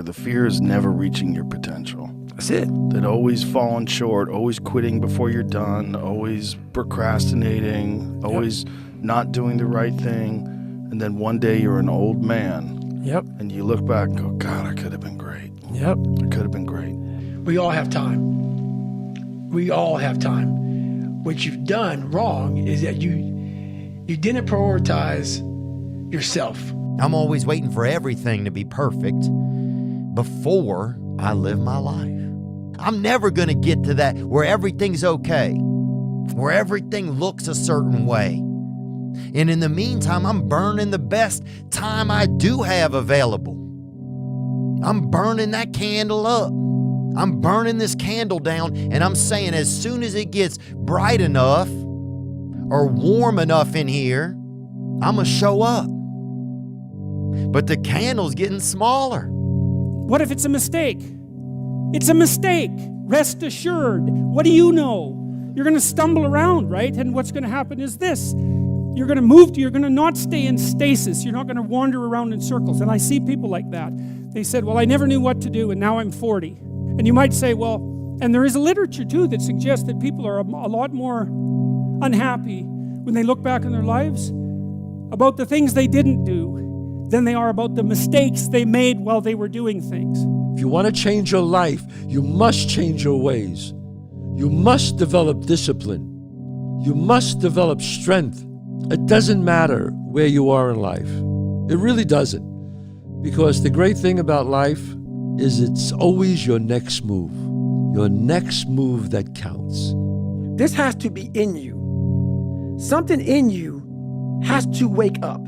The fear is never reaching your potential. That's it. That always falling short, always quitting before you're done, always procrastinating, always not doing the right thing. And then one day you're an old man. Yep. And you look back and go, God, I could have been great. Yep. I could have been great. We all have time. We all have time. What you've done wrong is that you didn't prioritize yourself. I'm always waiting for everything to be perfect before I live my life. I'm never going to get to that where everything's okay, where everything looks a certain way. And in the meantime, I'm burning the best time I do have available. I'm burning that candle up. I'm burning this candle down, and I'm saying as soon as it gets bright enough or warm enough in here, I'm going to show up. But the candle's getting smaller. What if it's a mistake? It's a mistake. Rest assured. What do you know? You're going to stumble around, right? And what's going to happen is this. You're going to move, you're going to not stay in stasis. You're not going to wander around in circles. And I see people like that. They said, well, I never knew what to do, and now I'm 40. And you might say, well, and there is a literature too that suggests that people are a lot more unhappy when they look back in their lives about the things they didn't do than they are about the mistakes they made while they were doing things. If you want to change your life, you must change your ways. You must develop discipline. You must develop strength. It doesn't matter where you are in life. It really doesn't. Because the great thing about life is it's always your next move. Your next move that counts. This has to be in you. Something in you has to wake up.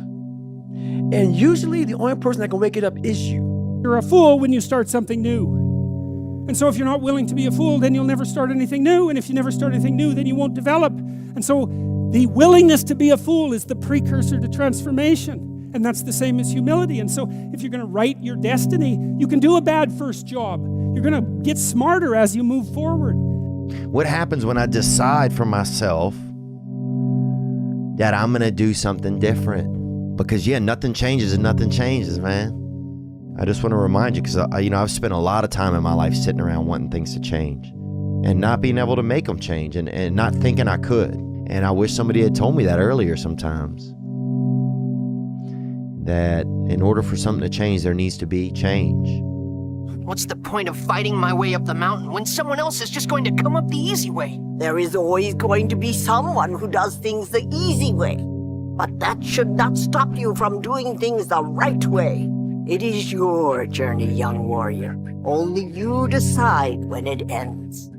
And usually the only person that can wake it up is you. You're a fool when you start something new. And so if you're not willing to be a fool, then you'll never start anything new. And if you never start anything new, then you won't develop. And so the willingness to be a fool is the precursor to transformation. And that's the same as humility. And so if you're going to write your destiny, you can do a bad first job. You're going to get smarter as you move forward. What happens when I decide for myself that I'm going to do something different? Because nothing changes and nothing changes, man. I just want to remind you, because I've spent a lot of time in my life sitting around wanting things to change and not being able to make them change and not thinking I could. And I wish somebody had told me that earlier sometimes. That in order for something to change, there needs to be change. What's the point of fighting my way up the mountain when someone else is just going to come up the easy way? There is always going to be someone who does things the easy way. But that should not stop you from doing things the right way. It is your journey, young warrior. Only you decide when it ends.